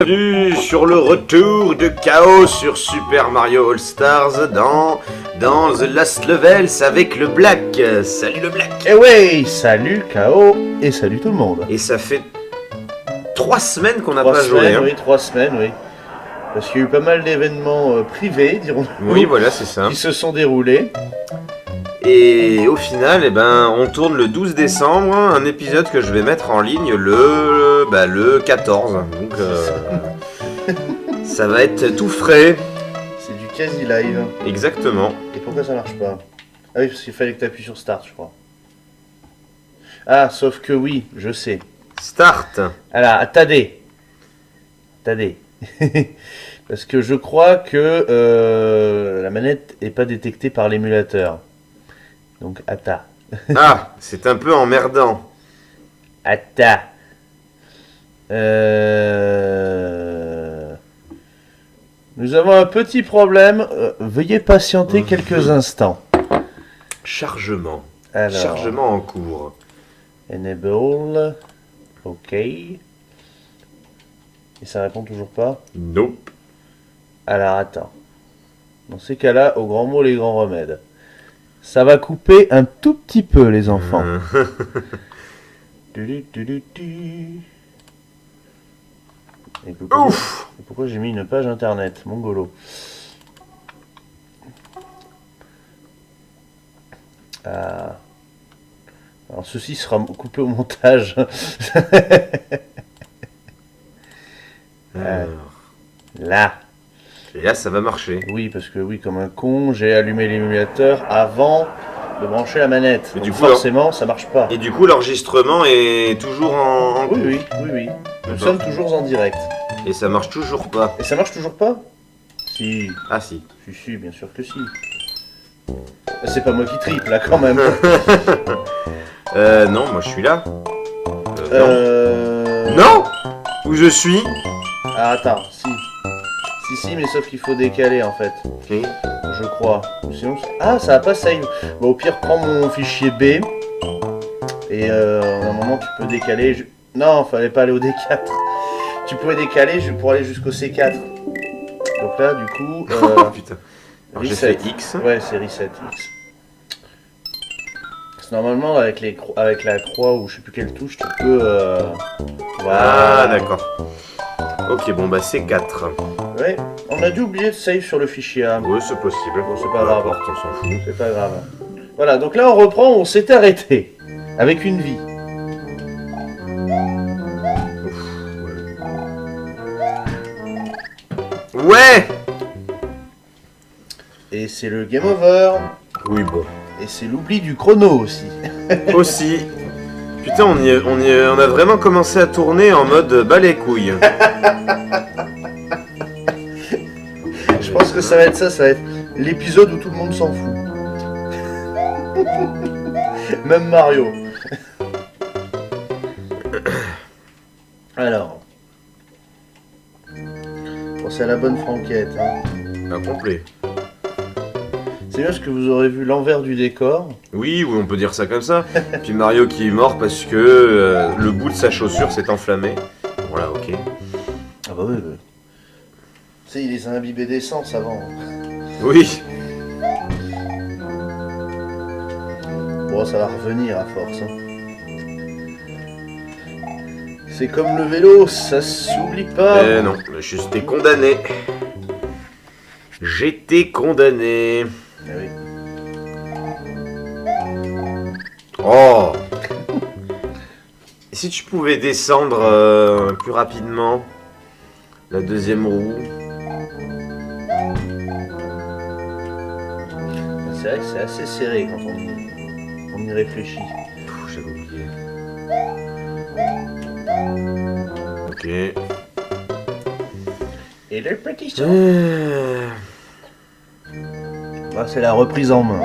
Bienvenue sur le retour de Chaos sur Super Mario All Stars dans The Last Levels avec le Black. Salut le Black. Eh ouais, salut KO et salut tout le monde. Et ça fait 3 semaines qu'on n'a pas joué. Hein. Oui, 3 semaines, oui. Parce qu'il y a eu pas mal d'événements privés, dirons-nous, Oui, voilà, c'est ça. qui se sont déroulés. Et au final, on tourne le 12 décembre, un épisode que je vais mettre en ligne le 14. Donc ça va être tout frais. C'est du quasi live. Exactement. Et pourquoi ça marche pas? Ah oui, parce qu'il fallait que tu appuies sur Start, je crois. Ah, sauf que oui, je sais. Start. Alors, attendez. Parce que je crois que la manette n'est pas détectée par l'émulateur. Donc, attends. Ah, c'est un peu emmerdant. Attends. Nous avons un petit problème. Veuillez patienter quelques instants. Chargement. Alors, Chargement en cours. Enable. OK. Et ça répond toujours pas? Nope. Alors, attends. Dans ces cas-là, au grand mot, les grands remèdes. Ça va couper un tout petit peu, les enfants. Et pourquoi j'ai mis une page internet, mongolo? Ah. Alors ceci sera coupé au montage. Là. Et là, ça va marcher. Oui, parce que oui, comme un con, j'ai allumé l'émulateur avant de brancher la manette. Et Donc du coup, forcément, ça marche pas. Et du coup, l'enregistrement est toujours en cours. Oui. Nous sommes toujours en direct. Et ça marche toujours pas. Et ça marche toujours pas? Si. Ah si. Si, bien sûr que si. C'est pas moi qui triple, là, quand même. Non, moi je suis là. Non. Où je suis? Ah, attends, si. Si, mais sauf qu'il faut décaler, en fait. Ok. Je crois. Sinon, ah, ça va pas save. Bon, au pire, prends mon fichier B. Et à un moment, tu peux décaler. Non, fallait pas aller au D4. Tu pouvais décaler pour aller jusqu'au C4. Donc là, du coup... Oh putain. Alors j'ai reset. fait X. Ouais, c'est reset X. Parce que normalement, avec la croix ou je sais plus quelle touche, tu peux... Voilà. Ah d'accord. Ok, bon bah c'est 4. Ouais, on a dû oublier de save sur le fichier A. Oui, c'est possible. Bon, c'est pas grave. On s'en fout. C'est pas grave. Voilà, donc là on reprend, on s'est arrêté. Avec une vie. Ouais. Et c'est le game over. Oui, bon. Et c'est l'oubli du chrono aussi. Aussi. Putain, on a vraiment commencé à tourner en mode bas les couilles. Je pense que ça va être l'épisode où tout le monde s'en fout. Même Mario. Alors. Pensez à la bonne franquette. Hein. Incomplet. C'est bien parce que vous aurez vu l'envers du décor. Oui, on peut dire ça comme ça. Puis Mario qui est mort parce que le bout de sa chaussure s'est enflammé. Voilà, ok. Ah bah oui. Tu sais, il les a imbibés d'essence avant. Oui. Bon, ça va revenir à force. Hein. C'est comme le vélo, ça s'oublie pas. Non, j'étais condamné. J'étais condamné. Ah oui. Oh. Et si tu pouvais descendre plus rapidement la deuxième roue. C'est vrai que c'est assez serré quand on y réfléchit. J'avais oublié. Ok. Et le petit son. Bah, c'est la reprise en main.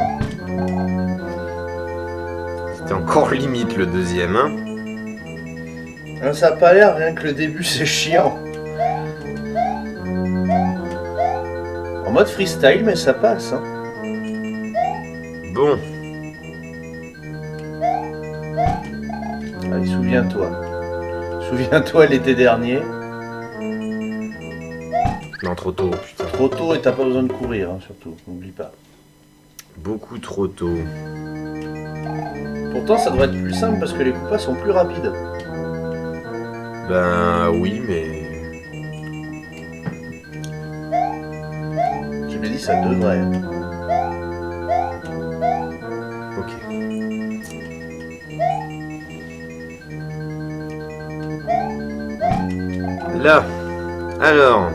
C'était encore limite le deuxième, hein. Hein, ça a pas l'air, rien que le début c'est chiant. En mode freestyle, mais ça passe. Hein. Bon. Allez, souviens-toi l'été dernier. Non, trop tôt, putain. Trop tôt et t'as pas besoin de courir, hein, surtout, n'oublie pas. Beaucoup trop tôt. Pourtant, ça devrait être plus simple parce que les coupas sont plus rapides. Ben oui, mais... Je l'ai dit, ça devrait. Ok. Là. Alors.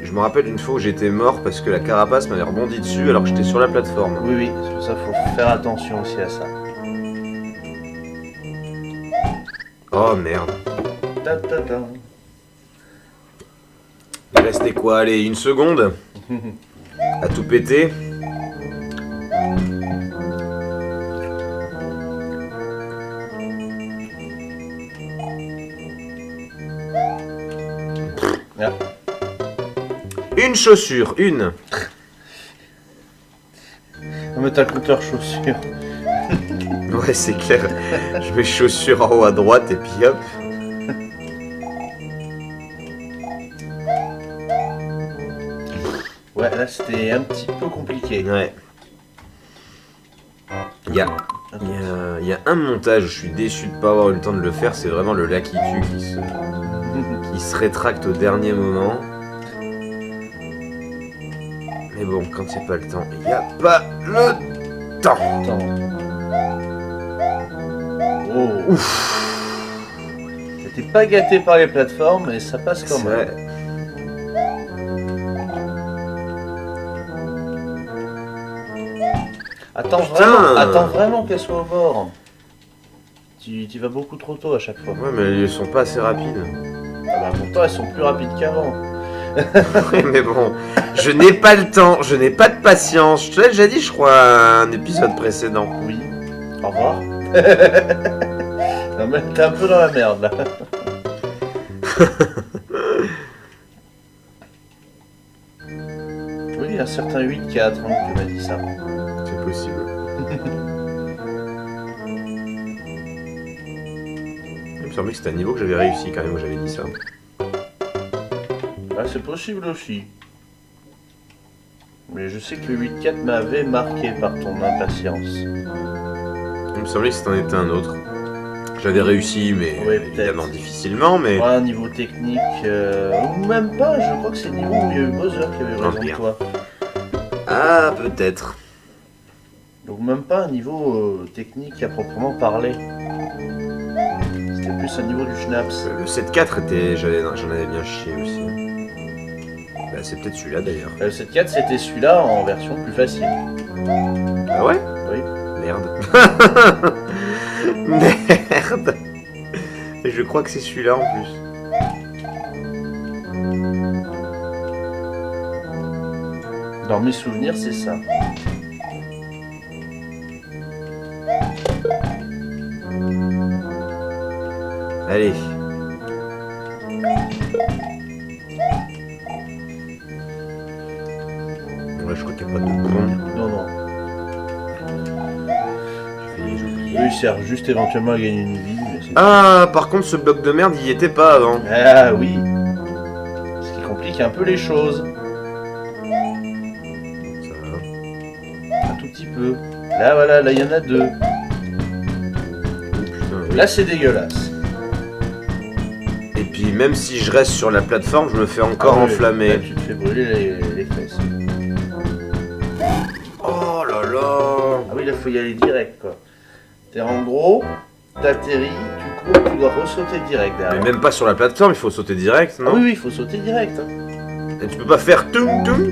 Je me rappelle une fois où j'étais mort parce que la carapace m'avait rebondi dessus alors que j'étais sur la plateforme. Oui, oui, c'est pour ça qu'il faut faire attention aussi à ça. Oh merde. Ta, ta, ta. Il restait quoi? Allez, une seconde à tout péter. Ah. Une chaussure, une. On va mettre un compteur chaussures. Ouais, c'est clair. Je mets chaussures en haut à droite et puis hop. Ouais, là c'était un petit peu compliqué. Ouais. Il y a un montage où je suis déçu de pas avoir eu le temps de le faire, c'est vraiment le Lakitu qui se rétracte au dernier moment. Mais bon, quand il n'y a pas le temps, il n'y a pas le temps. Attends. Oh. Ouf. T'étais pas gâté par les plateformes, mais ça passe quand même. Ouais. Attends vraiment qu'elle soit au bord. Tu vas beaucoup trop tôt à chaque fois. Ouais, mais elles sont pas assez rapides. Ah bah pourtant elles sont plus rapides qu'avant. Ouais, mais bon, je n'ai pas le temps, je n'ai pas de patience. Je te l'ai déjà dit, je crois, à un épisode précédent. Oui. Au revoir. Non mais t'es un peu dans la merde là. Oui, il y a un certain 8-4 hein, qui m'a dit ça. C'est possible. Il me semblait que c'était un niveau que j'avais réussi quand même, où j'avais dit ça. Ah, c'est possible aussi. Mais je sais que le 8-4 m'avait marqué par ton impatience. Il me semblait que c'était un autre. J'avais réussi, mais Oui, évidemment difficilement, mais... Ouais, un niveau technique, ou même pas, je crois que c'est le niveau où il y a eu Bowser qui avait raison de toi. Ah, peut-être. Donc même pas un niveau technique à proprement parler. C'était plus un niveau du schnapps. Le 7-4 était... J'en avais bien chié aussi. Bah, c'est peut-être celui-là d'ailleurs. Le 7-4 c'était celui-là en version plus facile. Ah ouais? Oui. Merde. Merde. Et je crois que c'est celui-là en plus. Dans mes souvenirs c'est ça. Allez. Ouais, je crois qu'il n'y a pas de bouton. Non, non. Je vais les oublier. Eux ils servent juste éventuellement à gagner une vie. Mais c'est... Ah, par contre, ce bloc de merde, il y était pas avant. Ah oui. Ce qui complique un peu les choses. Ça va. Un tout petit peu. Là voilà, là il y en a deux. Oh, putain, oui. Là c'est dégueulasse. Et puis, même si je reste sur la plateforme, je me fais encore Ah oui, enflammer. là, tu te fais brûler les fesses. Oh là là. Ah oui, là faut y aller direct quoi. T'es en gros, t'atterris, tu cours, tu dois ressauter direct Mais derrière. même pas sur la plateforme, il faut sauter direct, Ah non? oui, oui, il faut sauter direct. Hein. Et tu peux pas faire toum toum?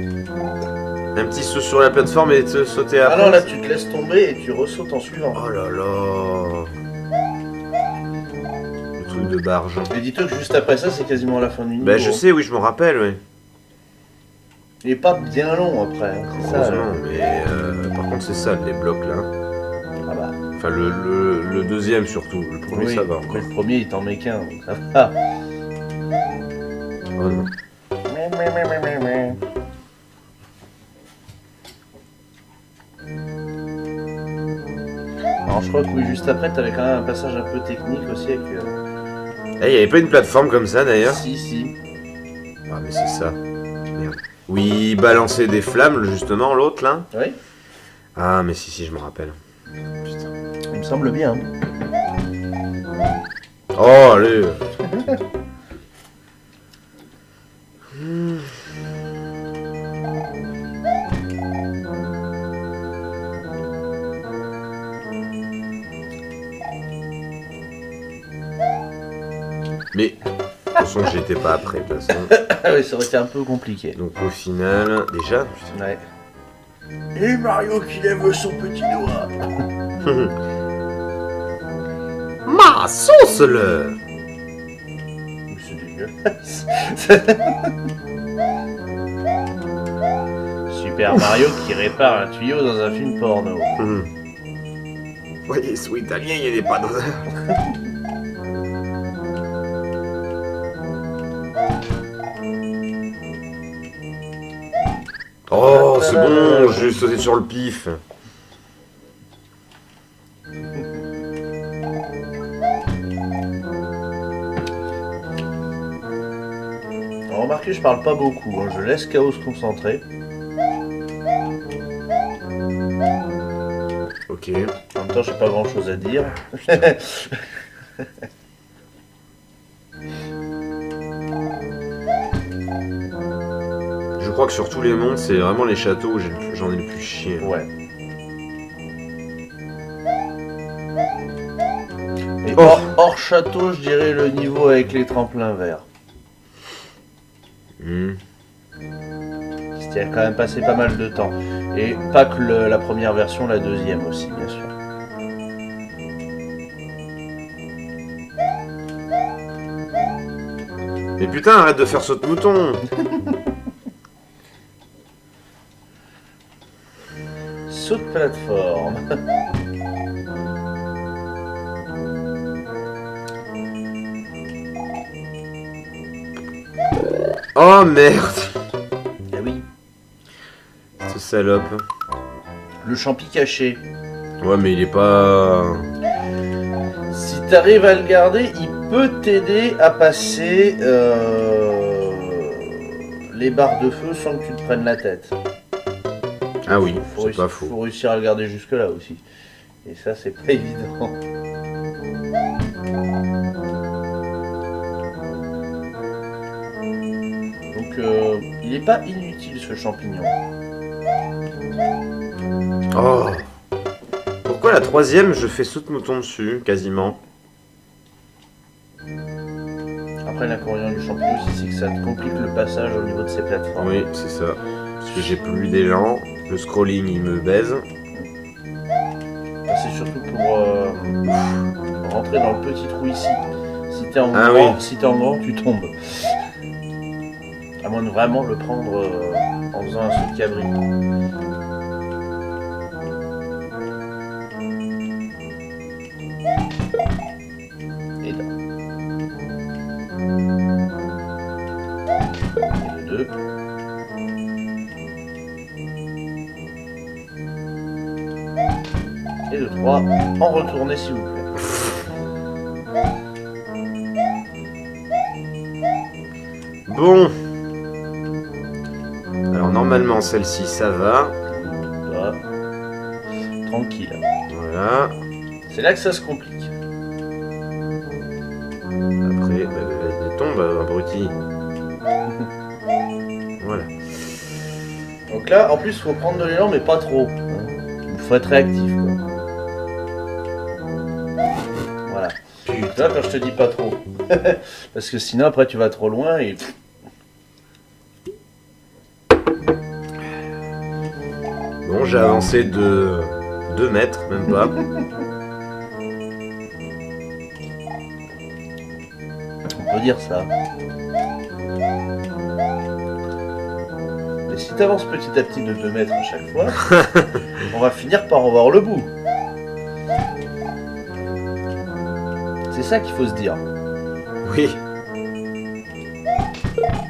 Un petit saut sur la plateforme et te sauter Ah après? non, là tu te laisses tomber et tu ressautes en suivant. Oh là là. Le truc de barge. Et dis-toi que juste après ça, c'est quasiment la fin du niveau. Bah je sais, oui, je me rappelle, oui. Il est pas bien long après, hein, c'est ça. Heureusement, mais par contre c'est ça, les blocs là. Ah bah, Enfin le deuxième surtout, le premier oui, ça va encore. mais le premier il t'en met qu'un, donc ça va. Oh non. Alors je crois que oui, juste après, t'avais quand même un passage un peu technique aussi avec Eh, il y avait pas une plateforme comme ça d'ailleurs? Si, si. Ah, mais c'est ça. Merde. Oui, balancer des flammes, justement, l'autre là. Oui, Ah, mais si, je me rappelle. Putain. il me semble bien. Oh, allez. Mais, de toute façon, j'étais pas après, de toute façon. Ah oui, ça aurait été un peu compliqué. Donc au final, déjà, putain. Ouais. Et Mario qui lève son petit doigt. Ma sauce-le. C'est dégueulasse. Super Mario qui répare un tuyau dans un film porno. Voyez, sous italien, il n'y a des pas d'honneur. Oh, c'est bon, j'ai sauté sur le pif. Alors, remarquez, je parle pas beaucoup, hein. Je laisse Chaos se concentrer. Ok. En même temps, j'ai pas grand chose à dire. Je crois que sur tous les mondes, c'est vraiment les châteaux où j'en ai le plus chié. Ouais. Et Oh. hors château, je dirais le niveau avec les tremplins verts. Il y a quand même passé pas mal de temps. Et pas que la première version, la deuxième aussi, bien sûr. Mais putain, arrête de faire saute mouton. Saut de plateforme. Oh merde. Ah oui. Ce salope. Le champi caché. Ouais, mais il est pas... Si t'arrives à le garder, il peut t'aider à passer les barres de feu sans que tu te prennes la tête. Ah oui, c'est pas Faut faux. réussir à le garder jusque là aussi. Et ça, c'est pas évident. Donc, il est pas inutile ce champignon. Oh. Pourquoi la troisième, je fais saute mouton dessus, quasiment? Après, l'inconvénient du champignon aussi, c'est que ça te complique le passage au niveau de ces plateformes. Oui, c'est ça. Parce que j'ai plus d'élan, le scrolling il me baise. C'est surtout pour rentrer dans le petit trou ici. Si t'es en, Ah grand, oui. si t'es en grand, tu tombes. À moins de vraiment le prendre en faisant un saut de cabri. Et là. Et le 2. Et le 3. En retournée s'il vous plaît. Bon. Alors normalement celle-ci ça va. Là. Tranquille. Voilà. C'est là que ça se complique. Après, elle tombe, abruti. Voilà. Donc là, en plus, faut prendre de l'élan, mais pas trop. Il faut être réactif, quoi. Voilà. Tu vois, quand je te dis pas trop. Parce que sinon, après, tu vas trop loin et... Bon, j'ai avancé de 2 mètres, même pas. On peut dire ça. Et si tu avances petit à petit de 2 mètres à chaque fois, on va finir par en voir le bout. C'est ça qu'il faut se dire. Oui.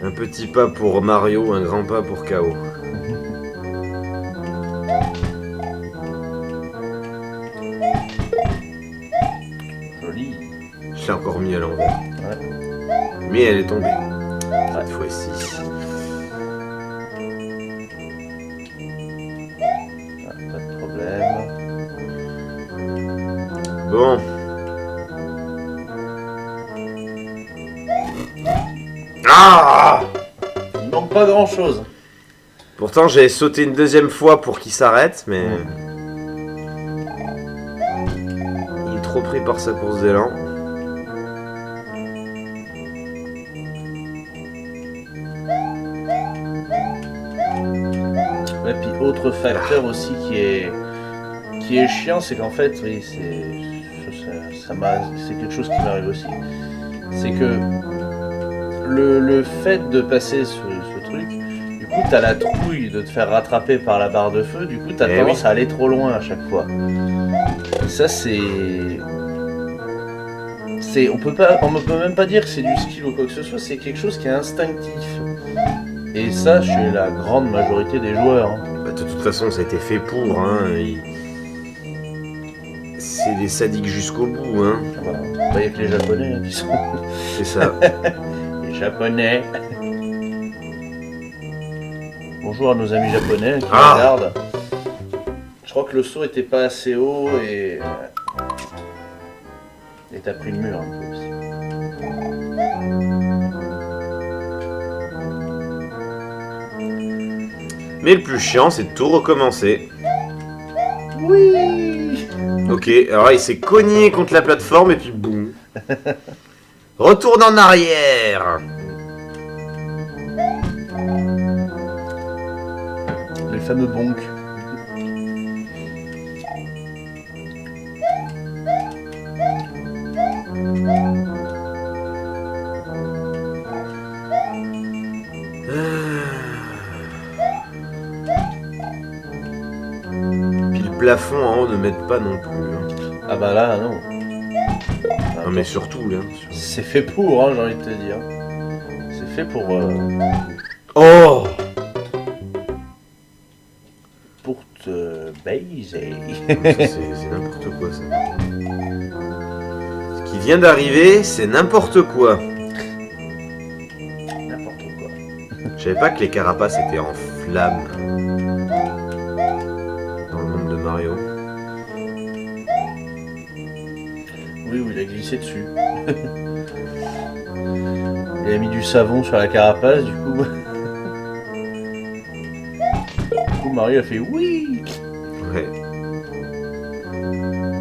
Un petit pas pour Mario, un grand pas pour KO. Joli. l'ai encore mis à l'envers. Ouais. Mais elle est tombée. Cette fois-ci. Pas de problème. Bon. Ah! Il manque pas grand chose. Pourtant, j'ai sauté une deuxième fois pour qu'il s'arrête, mais... Il est trop pris par sa course d'élan. Et puis autre facteur aussi qui est chiant, c'est qu'en fait, oui, c'est quelque chose qui m'arrive aussi. C'est que le fait de passer ce truc, du coup, t'as la trouille de te faire rattraper par la barre de feu, du coup, t'as tendance à aller trop loin à chaque fois. Et ça, on peut même pas dire que c'est du skill ou quoi que ce soit, c'est quelque chose qui est instinctif. Et ça, chez la grande majorité des joueurs. Hein. Bah, de toute façon, ça a été fait pour. Hein. C'est des sadiques jusqu'au bout. Hein. Voilà. Il n'y a que les Japonais qui sont... C'est ça. Les Japonais. Bonjour à nos amis japonais qui regardent. Je crois que le saut était pas assez haut et t'as pris le mur un peu aussi. Mais le plus chiant, c'est de tout recommencer. Oui. Ok, alors il s'est cogné contre la plateforme et puis boum. Retourne en arrière. Les fameux bonks. Puis le plafond en haut ne m'aide pas non plus. Hein. Ah bah là, non. Non mais surtout là. C'est fait pour, hein, j'ai envie de te dire. C'est fait pour... Oh! Pour te baiser. C'est n'importe quoi ça. Ce qui vient d'arriver, c'est n'importe quoi. N'importe quoi. Je savais pas que les carapaces étaient en flammes. Dans le monde de Mario. Oui, il a glissé dessus. Il a mis du savon sur la carapace, du coup... Mario a fait oui. Ouais.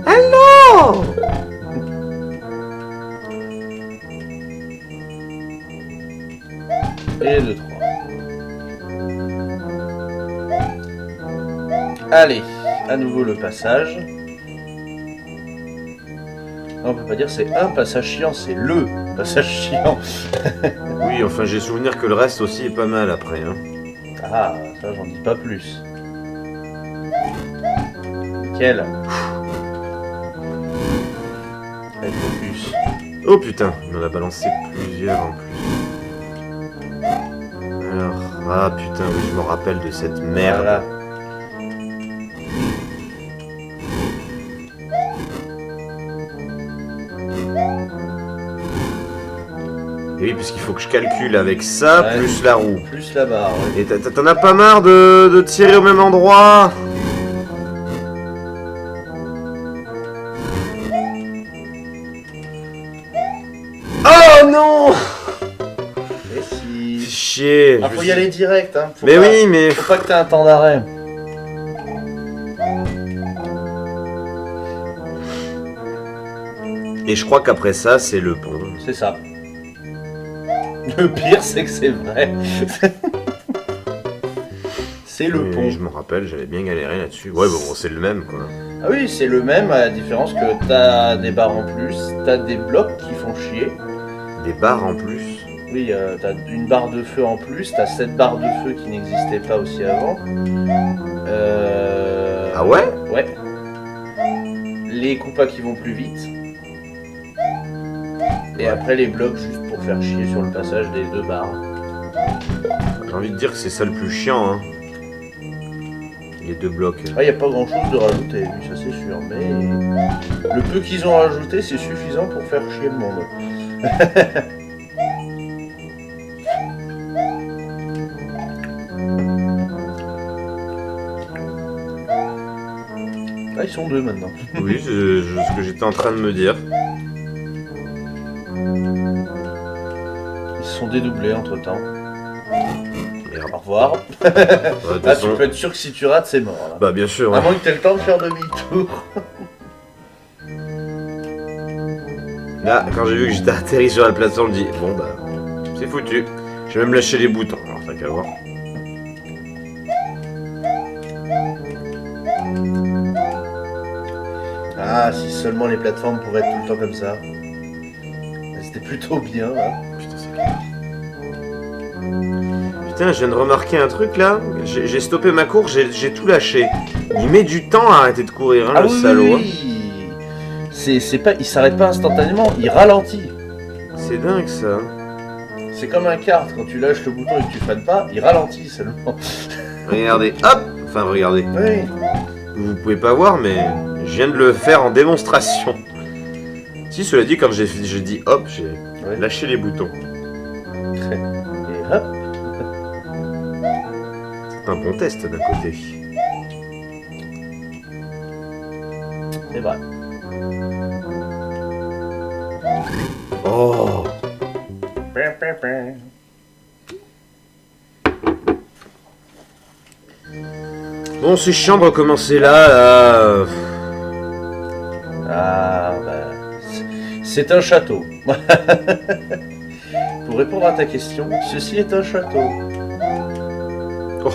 Allô. Et 2, 3. Allez, à nouveau le passage. Non, on peut pas dire c'est un passage chiant, c'est LE passage chiant. Oui, enfin j'ai souvenir que le reste aussi est pas mal après. Hein. Ah, ça j'en dis pas plus. Nickel. Allez, focus. Oh putain, il m'en a balancé plusieurs en plus. Alors, ah putain, oui, je me rappelle de cette merde. Voilà. Et oui, parce qu'il faut que je calcule avec ça, Ouais. plus la roue. Plus la barre, ouais. Et t'en as pas marre de tirer au même endroit? Oh non! Et si... Fais chier. Ah, faut y aller direct, hein. Mais oui, mais... Faut pas que t'aies un temps d'arrêt. Et je crois qu'après ça, c'est le pont. C'est ça. Le pire, c'est que c'est vrai. C'est le Oui, pont. je me rappelle, j'avais bien galéré là-dessus. Ouais, bon, c'est le même, quoi. Ah oui, c'est le même, à la différence que t'as des barres en plus, t'as des blocs qui font chier. Des barres en plus. Oui, t'as une barre de feu en plus, t'as cette barre de feu qui n'existait pas aussi avant. Ah ouais? Ouais. Les coupas qui vont plus vite. Et après les blocs juste pour faire chier sur le passage des deux barres. J'ai envie de dire que c'est ça le plus chiant, hein. les 2 blocs. Ah, il n'y a pas grand chose de rajouter, oui, ça c'est sûr, mais le peu qu'ils ont rajouté, c'est suffisant pour faire chier le monde. Ah, ils sont 2 maintenant. Oui, c'est ce que j'étais en train de me dire. Ils se sont dédoublés entre temps. Merde. Au revoir. Ouais, de toute Ah, tu façon- peux être sûr que si tu rates, c'est mort. Là. Bah bien sûr. À Ouais. moins que tu aies le temps de faire demi-tour. Là, quand j'ai vu que j'étais atterri sur la plateforme, je me dis bon bah c'est foutu. J'ai même lâché les boutons. Alors t'as qu'à voir. Ah, si seulement les plateformes pourraient être tout le temps comme ça. C'était plutôt bien, là. Putain, c'est clair. Putain, je viens de remarquer un truc là. J'ai stoppé ma course, j'ai tout lâché. Il met du temps à arrêter de courir, hein, le oui, salaud. oui, oui. C'est pas, il s'arrête pas instantanément, il ralentit. Hein. C'est dingue ça. C'est comme un kart, quand tu lâches le bouton et que tu freines pas, il ralentit seulement. Regardez, hop. Enfin regardez. Oui. Vous pouvez pas voir, mais je viens de le faire en démonstration. Si, cela dit, quand j'ai dit hop, j'ai Ouais. lâché les boutons. Et hop. C'est un bon test d'un côté. C'est vrai. Oh. Bon, c'est chiant de recommencer là. Ah, bah, c'est un château. Pour répondre à ta question, ceci est un château. Oh,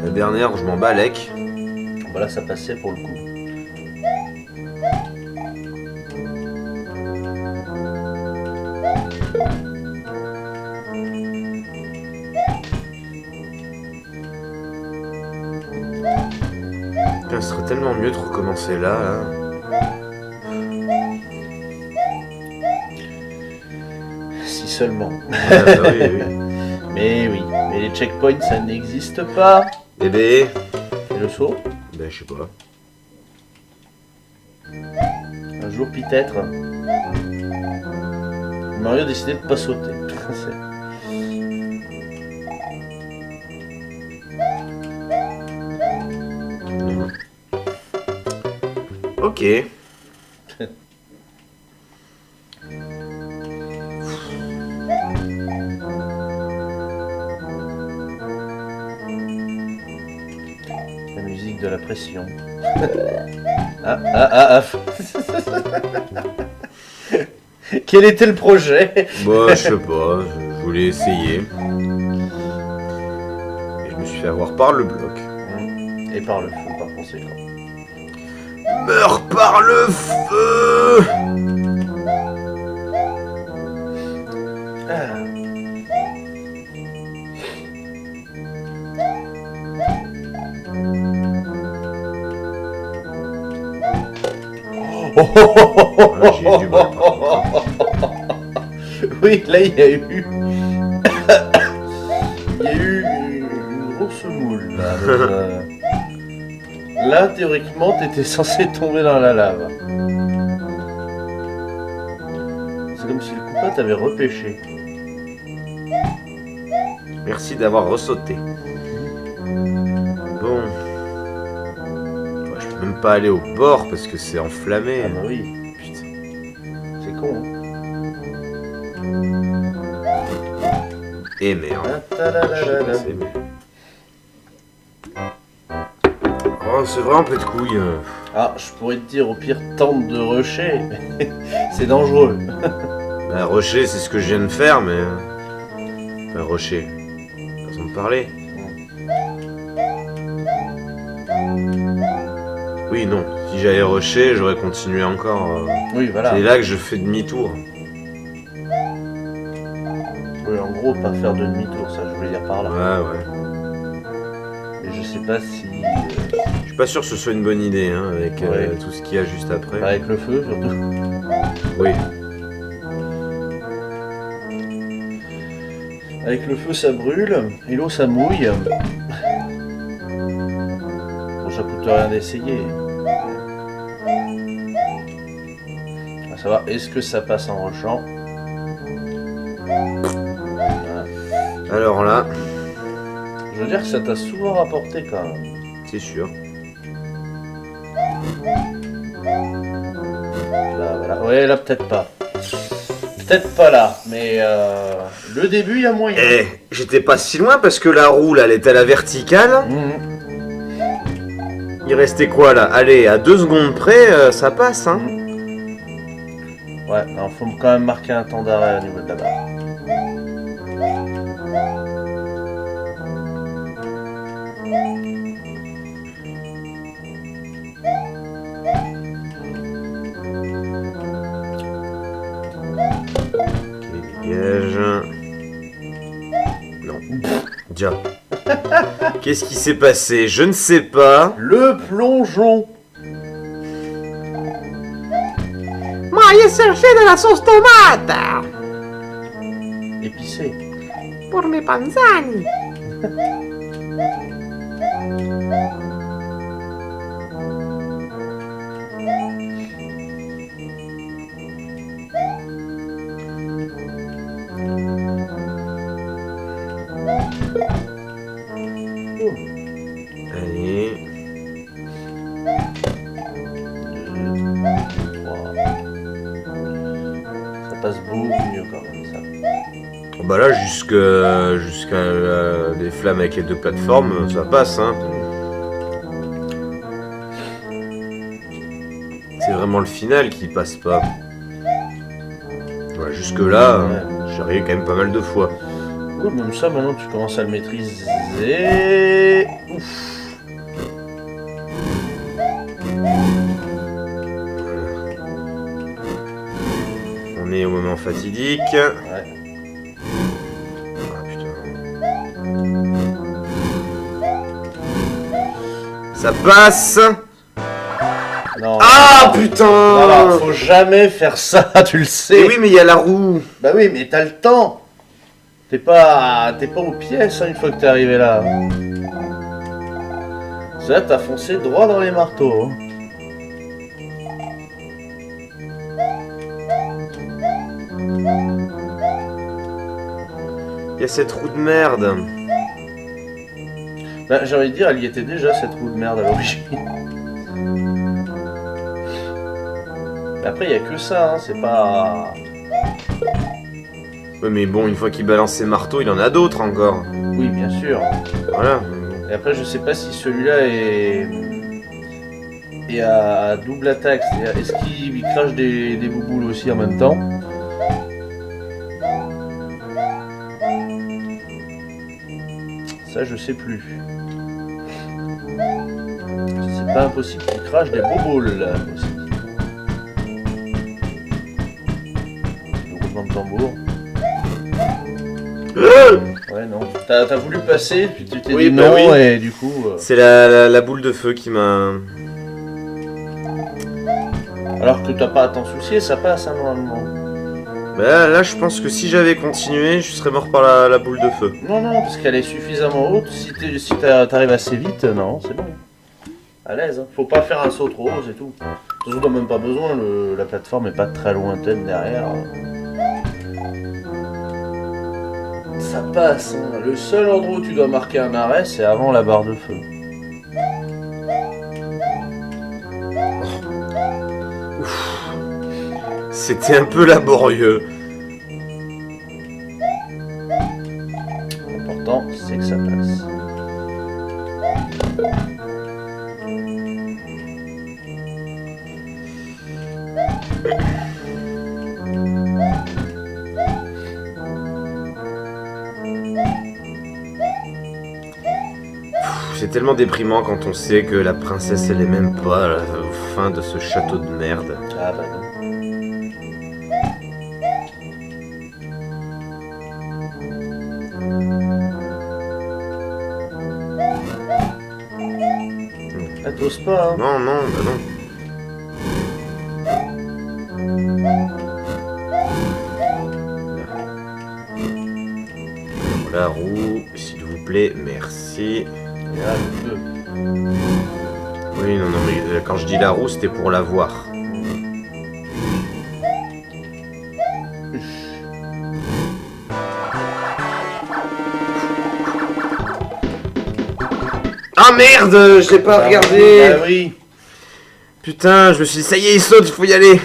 la dernière, je m'en bats lec. Bah là, ça passait pour le coup. Putain, ce serait tellement mieux de recommencer là. Si seulement. Ah, bah oui, oui. Mais oui, mais les checkpoints, ça n'existe pas. Bébé. Et le saut, Ben, je sais pas. un jour peut-être. Mario a décidé de pas sauter. Ok. La musique de la pression. Ah. Quel était le projet? Bah, je sais pas. Je voulais essayer. Et je me suis fait avoir par le bloc. Et par le feu, par conséquent. Meurs par le feu! Ah. Ah, j'ai eu du bol, par contre. Oui, là il y a eu. Il y a eu une grosse moule là. Là, théoriquement, t'étais censé tomber dans la lave. C'est comme si le coupin t'avait repêché. Merci d'avoir ressauté. Bon. Ouais, je peux même pas aller au bord parce que c'est enflammé. Ah bah oui, Putain. c'est con. Hein. Et merde. Ah, tadadadada. Je sais pas, c'est mais- Oh, c'est vrai un peu de couilles. Ah, je pourrais te dire au pire tente de rusher, mais c'est dangereux. Bah, rocher, c'est ce que je viens de faire, mais. Enfin, rocher. Façon de parler. Oui, non. Si j'avais rocher, j'aurais continué encore. Oui, voilà. C'est là que je fais demi-tour. Oui, en gros, pas faire de demi-tour, ça je voulais dire par là. Ouais, ouais. Mais je sais pas si. Je suis pas sûr que ce soit une bonne idée, hein, avec Ouais. tout ce qu'il y a juste après. Avec le feu, surtout. Oui. Avec le feu, ça brûle, et l'eau, ça mouille. Bon, rien d'essayer. À savoir, est-ce que ça passe en rushant? Voilà. Alors là, Je veux dire que ça t'a souvent rapporté quand même. c'est sûr. Là, voilà. Ouais, là, peut-être pas. Peut-être pas là, mais le début, il y a moyen. Eh, j'étais pas si loin parce que la roue, là, elle est à la verticale. Mhm. Il restait quoi, là? Allez, à 2 secondes près, ça passe, hein. Ouais, non, faut quand même marquer un temps d'arrêt au niveau de la barre. Ok, dégage. Non. Déjà. Qu'est-ce qui s'est passé? Je ne sais pas. Le plongeon. Voy a chercher de la sauce tomate Épicé. pour mes panzani. Allez. 3. Ça passe beaucoup mieux quand même ça. Bah là, jusqu'à les flammes avec les 2 plateformes, ça passe, hein. C'est vraiment le final qui passe pas. Ouais, jusque là, j'y arrivé quand même pas mal de fois. Cool, même ça maintenant tu commences à le maîtriser. Ouf. On est au moment fatidique. Ouais. Ah putain. Ça passe. Non. Ah Non, putain. faut jamais faire ça, tu le sais. Et oui, mais il y a la roue. Bah oui, mais t'as le temps. T'es pas aux pièces hein, une fois que t'es arrivé là. Ça, t'as foncé droit dans les marteaux. Hein. Il y a cette roue de merde. Bah, j'ai envie de dire, elle y était déjà cette roue de merde à l'origine. Mais après, il y a que ça, hein, c'est pas. Ouais, mais bon, une fois qu'il balance ses marteaux, il en a d'autres encore. Oui, bien sûr. Voilà. Et après, je sais pas si celui-là est à double attaque. C'est-à-dire, est-ce qu'il crache des bouboules aussi en même temps? Ça, je sais plus. C'est pas impossible qu'il crache des bouboules là aussi. Le roulement de tambour. Ouais, non. T'as voulu passer, puis tu t'es Oui, dit bah non, oui. et du coup. C'est la boule de feu qui m'a... Alors que t'as pas à t'en soucier, ça passe hein, normalement. Bah là, je pense que si j'avais continué, je serais mort par la boule de feu. Non, non, parce qu'elle est suffisamment haute. Si t'arrives assez vite, non, c'est bon. À l'aise, hein. Faut pas faire un saut trop haut, c'est tout. De toute façon, t'as même pas besoin, la plateforme est pas très lointaine derrière. Ça passe, hein. Le seul endroit où tu dois marquer un arrêt, c'est avant la barre de feu. C'était un peu laborieux. L'important, c'est que ça passe. C'est tellement déprimant quand on sait que la princesse, elle est même pas à la fin de ce château de merde. Ah bah non. Ah, t'oses pas, hein. Non, non, bah non. La roue, s'il vous plaît, merci. Et là, le feu. Oui, non, mais quand je dis la roue, c'était pour la voir. Ah merde, je l'ai pas regardé. Ah oui. Putain, je me suis dit, ça y est, il saute, il faut y aller.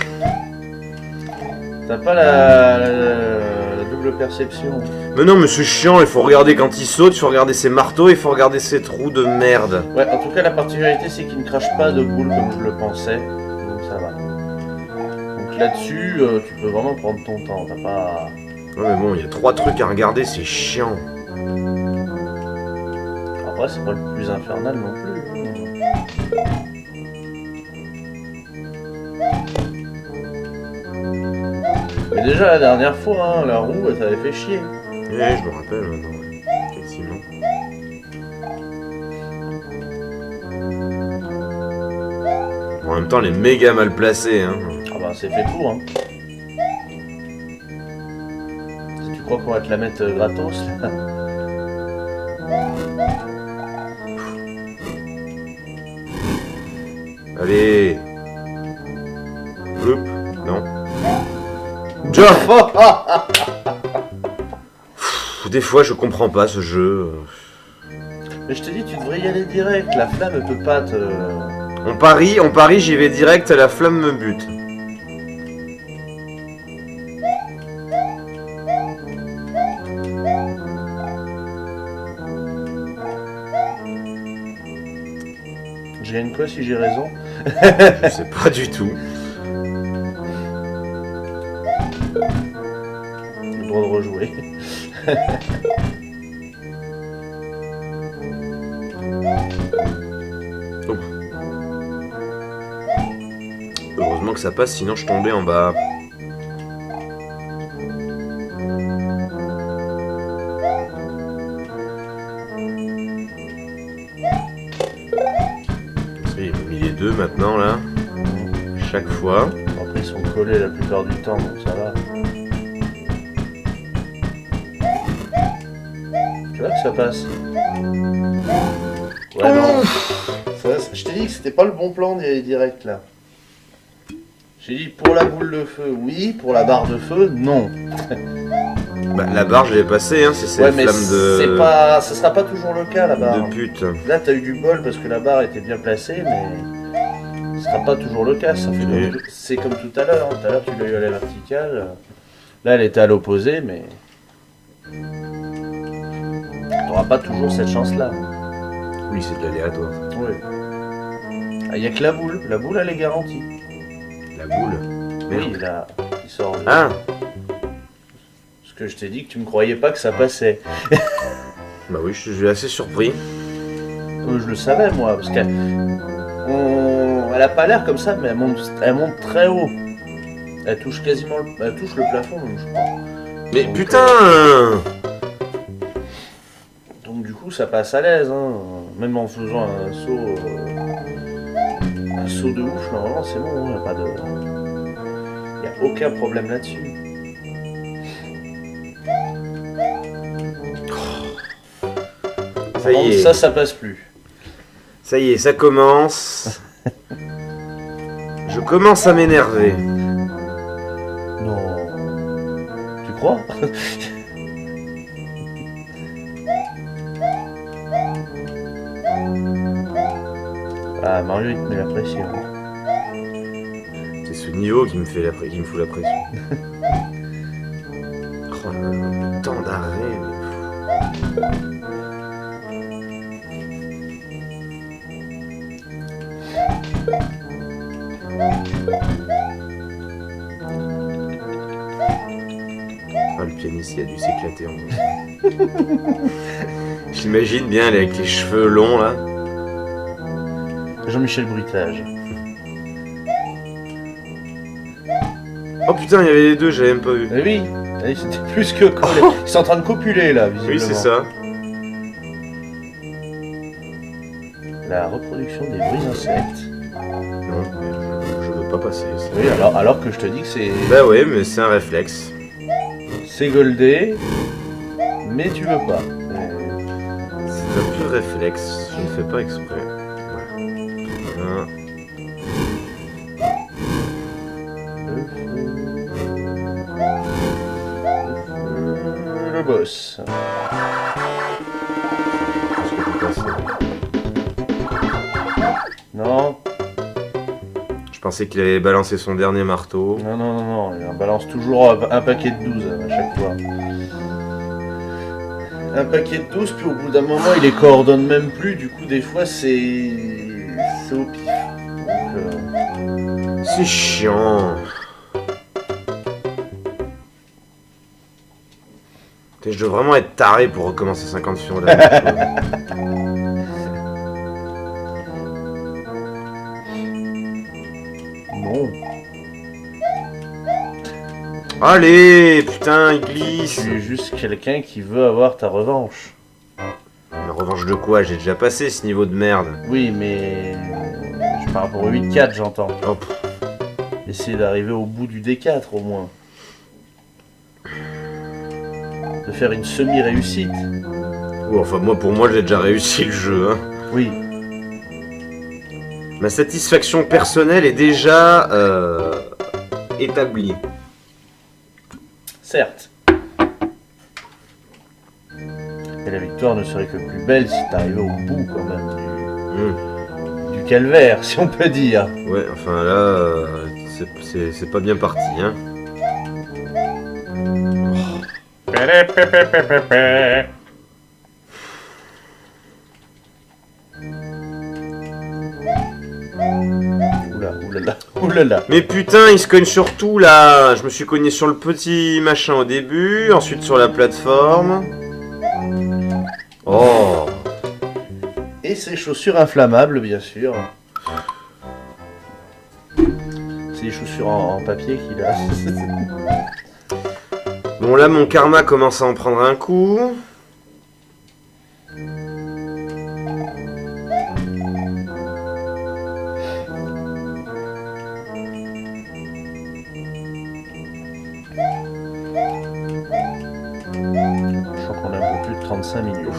T'as pas la double perception. Mais non, mais c'est chiant, il faut regarder quand il saute, il faut regarder ses marteaux, il faut regarder ses trous de merde. Ouais, en tout cas, la particularité, c'est qu'il ne crache pas de boule comme je le pensais. Donc ça va. Donc là-dessus, tu peux vraiment prendre ton temps. T'as pas... Ouais, mais bon, il y a 3 trucs à regarder, c'est chiant. Après, c'est pas le plus infernal non plus. Mais déjà, la dernière fois, hein, la roue, elle t'avait fait chier. Ouais, je me rappelle maintenant, ouais. Effectivement. En même temps, elle est méga mal placée, hein. Ah bah, c'est fait pour, hein. Si tu crois qu'on va te la mettre gratos, là... Allez. Hop, non. Jump. Des fois, je comprends pas ce jeu. Mais je te dis, tu devrais y aller direct. La flamme, elle peut pas te... On parie, j'y vais direct, la flamme me bute. Je gagne quoi si j'ai raison? Je sais pas du tout. Le droit de rejouer. Oh. Heureusement que ça passe, sinon je tombais en bas. Il a mis les deux maintenant là. Chaque fois. Après, ils sont collés la plupart du temps, donc ça va. Tu vois que ça passe. Ouais, non. Je t'ai dit que c'était pas le bon plan d'y aller direct là. J'ai dit pour la boule de feu, oui. Pour la barre de feu, non. Bah, la barre, je l'ai passée, hein. C'est Ouais, la mais flamme de. c'est pas, ça sera pas toujours le cas la barre. De pute. Là, t'as eu du bol parce que la barre était bien placée, mais ce sera pas toujours le cas. Ça fait Et- c'est comme tout à l'heure. Hein. Tout à l'heure, tu l'as eu à la verticale. Là, elle était à l'opposé, mais t'auras pas toujours cette chance-là. Oui, c'est de l'aléatoire. Oui. Ah, y a que la boule. La boule, elle est garantie. La boule. Merde. Oui, là, il sort. Ah. Parce que je t'ai dit que tu me croyais pas que ça passait. Bah oui, je suis assez surpris. Je le savais, moi, parce qu'elle elle a pas l'air comme ça, mais elle monte très haut. Elle touche quasiment elle touche le plafond, même, je crois. Mais Donc, putain. Donc du coup, ça passe à l'aise, hein. Même en faisant un saut de ouf, normalement, c'est bon, hein. Y a pas de... Y a aucun problème là-dessus. Ça y est. Ça passe plus. Ça y est, ça commence. Je commence à m'énerver. Non. Tu crois? Ah, Mario, il te met la pression. C'est ce niveau qui me fait qui me fout la pression. Oh là là, le temps d'arrêt. Ah, le pianiste, il a dû s'éclater en vrai. J'imagine bien avec les cheveux longs là. Jean-Michel Bruitage. Oh putain, il y avait les deux, j'avais même pas vu. Eh oui, c'était plus que collé. Ils sont en train de copuler là, visiblement. Oui, c'est ça. La reproduction des bruits d'insectes. Non, mais je veux pas passer. Ça. Oui, alors que je te dis que c'est... Bah ouais, mais c'est un réflexe. C'est goldé, mais tu veux pas. C'est un pur réflexe, je ne fais pas exprès. Voilà. le boss. Qu'est-ce que tu pensais? Non, Je pensais qu'il avait balancé son dernier marteau. non, il en balance toujours un paquet de 12 à chaque fois. Un paquet de 12, puis au bout d'un moment, il les coordonne même plus, du coup, des fois, c'est au pif. Donc, C'est chiant. Je dois vraiment être taré pour recommencer 50 fions là. non. Allez, putain, il glisse. Tu es juste quelqu'un qui veut avoir ta revanche. En revanche de quoi? J'ai déjà passé ce niveau de merde. Oui, mais par rapport au 8-4, j'entends. Oh, pff. Essayer d'arriver au bout du D4 au moins. De faire une semi-réussite. Oh, enfin, pour moi, j'ai déjà réussi le jeu. Hein. Oui, Ma satisfaction personnelle est déjà établie. certes. Et la victoire ne serait que plus belle si t'arrivais au bout quand même du calvaire, si on peut dire. Ouais, enfin là, c'est pas bien parti. Hein. Oulala. Mais putain, il se cogne sur tout là. Je me suis cogné sur le petit machin au début, ensuite sur la plateforme. Oh. Et ses chaussures inflammables, bien sûr. C'est des chaussures en papier qu'il a. Bon là, mon karma commence à en prendre un coup. Je crois qu'on a un peu plus de 35 minutes.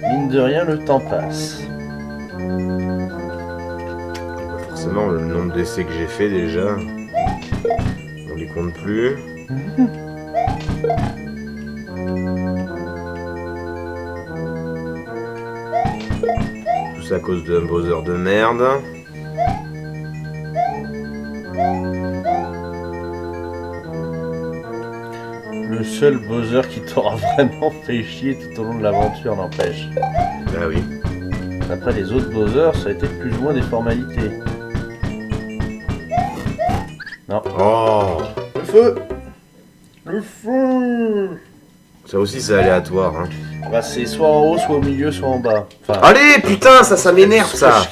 Mine de rien, le temps passe. Forcément, le nombre d'essais que j'ai fait déjà, on les compte plus. Tout ça à cause d'un Bowser de merde. Le seul Bowser qui t'aura vraiment fait chier tout au long de l'aventure, n'empêche. Ah oui. Après les autres Bowser, ça a été plus ou moins des formalités. Non. Oh. Le feu. Le feu. Ça aussi, c'est aléatoire. Hein. Bah, c'est soit en haut, soit au milieu, soit en bas. Enfin, Allez, putain, ça m'énerve ça.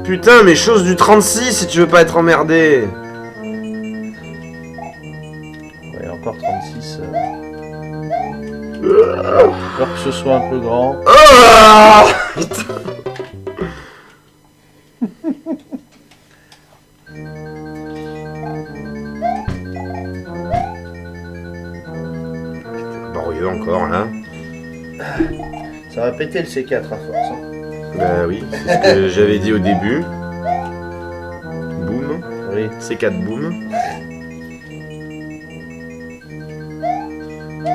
Putain, mais chose du 36 si tu veux pas être emmerdé. Ouais, encore 36. Encore que ce soit un peu grand. Oh putain. Barieux encore là. Ça va péter le C4 à force. Hein. Bah oui, c'est ce que j'avais dit au début. Boum. Oui. C4 boom.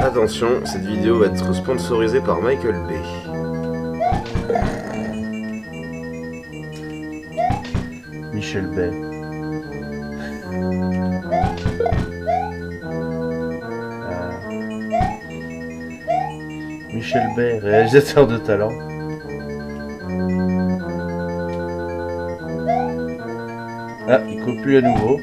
Attention, cette vidéo va être sponsorisée par Michael Bay. Michel Bay. Michel Bay, réalisateur de talent. Ah, il copie à nouveau.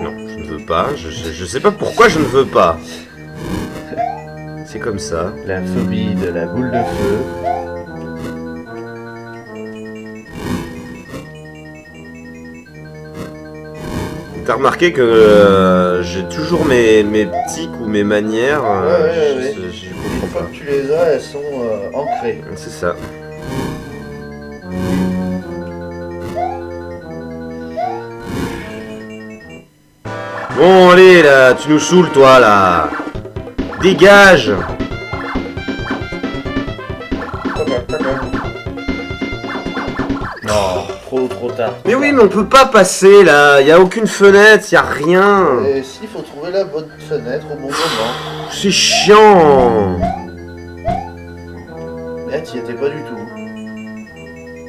Non, je ne veux pas. Je sais pas pourquoi je ne veux pas. C'est comme ça. La phobie de la boule de feu. T'as remarqué que j'ai toujours mes tics ou mes manières. Ouais. Je Une comprends fois pas. que tu les as, elles sont ancrées. C'est ça. Bon, allez, là, tu nous saoules, toi, là. Dégage. Non, trop tard. Mais oui, mais on peut pas passer, là. Y a aucune fenêtre, y a rien. Et si, faut trouver la bonne fenêtre au bon moment. C'est chiant. Mais t'y étais pas du tout.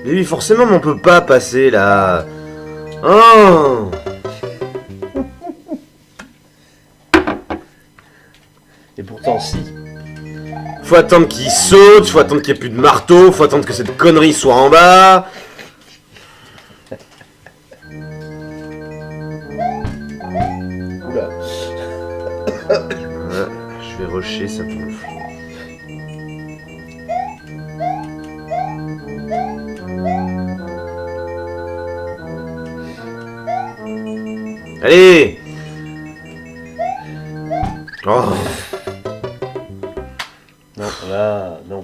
Mais oui, forcément, mais on peut pas passer, là. Oh. Et pourtant, si. Faut attendre qu'il saute, faut attendre qu'il n'y ait plus de marteau, faut attendre que cette connerie soit en bas. Oula. Voilà, je vais rusher, ça tombe. Allez. Oh. Non, là, non.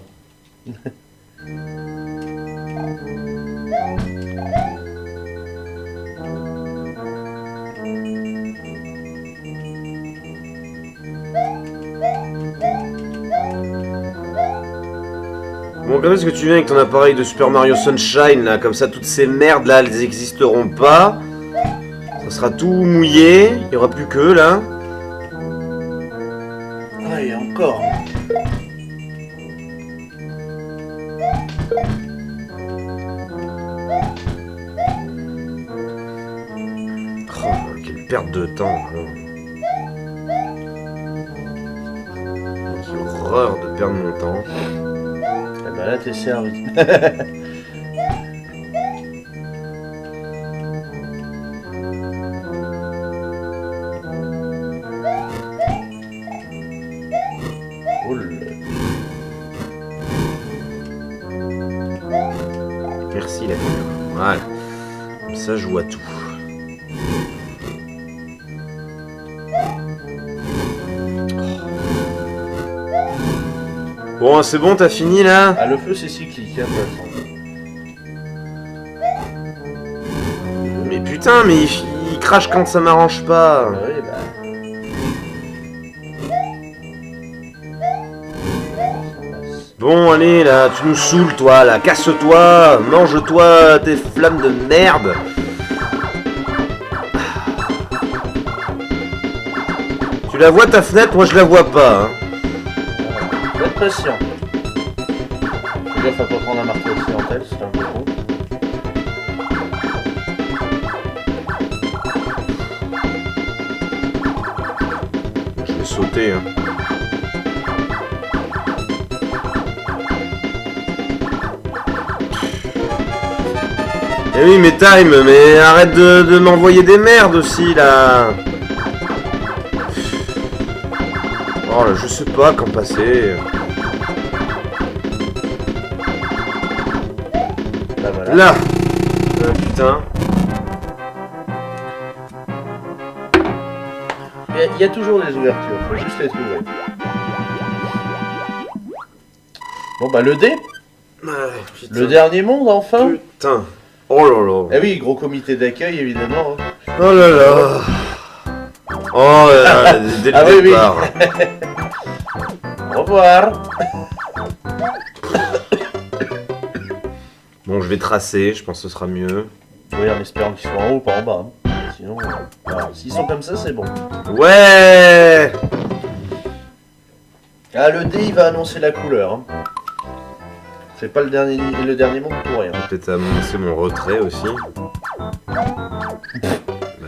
Bon, quand est-ce que tu viens avec ton appareil de Super Mario Sunshine, là? Comme ça, toutes ces merdes, là, elles existeront pas. Ça sera tout mouillé, il n'y aura plus que, là. Ah, et encore. Oh, quelle perte de temps. Quelle horreur de perdre mon temps. Eh ben là, t'es servi. Oh là. Merci la caméra. Voilà. Comme ça, je vois tout. Bon, c'est bon, t'as fini là? Ah, le feu, c'est cyclique, hein, de toute façon. Mais putain, mais il crache quand ça m'arrange pas. Ah oui, bah. Bon, allez là, tu nous saoules toi là, casse-toi, mange-toi tes flammes de merde. Tu la vois ta fenêtre, moi je la vois pas. Hein. Faut être patient. Fais gaffe à pas prendre un marteau occidental, c'est un peu con. Je vais sauter. Hein. Eh oui, mais Time, mais arrête de m'envoyer des merdes aussi là. Oh là, je sais pas quand passer. Là, voilà. Là. Putain. Il y a toujours des ouvertures, faut juste les trouver. Bon bah le dé, Ouais, putain. le dernier monde enfin. Putain. Oh là là. Eh oui, gros comité d'accueil évidemment. Hein. Oh là là. Oh là là, dès le Ah oui, oui. départ. Au revoir. Bon, je vais tracer, je pense que ce sera mieux. Oui, en espérant qu'ils soient en haut, pas en bas. Hein. Sinon, voilà. S'ils sont comme ça, c'est bon. Ouais. Ah, le dé, il va annoncer la couleur. Hein. C'est pas le dernier monde pour rien. Peut-être annoncer mon retrait aussi. Bah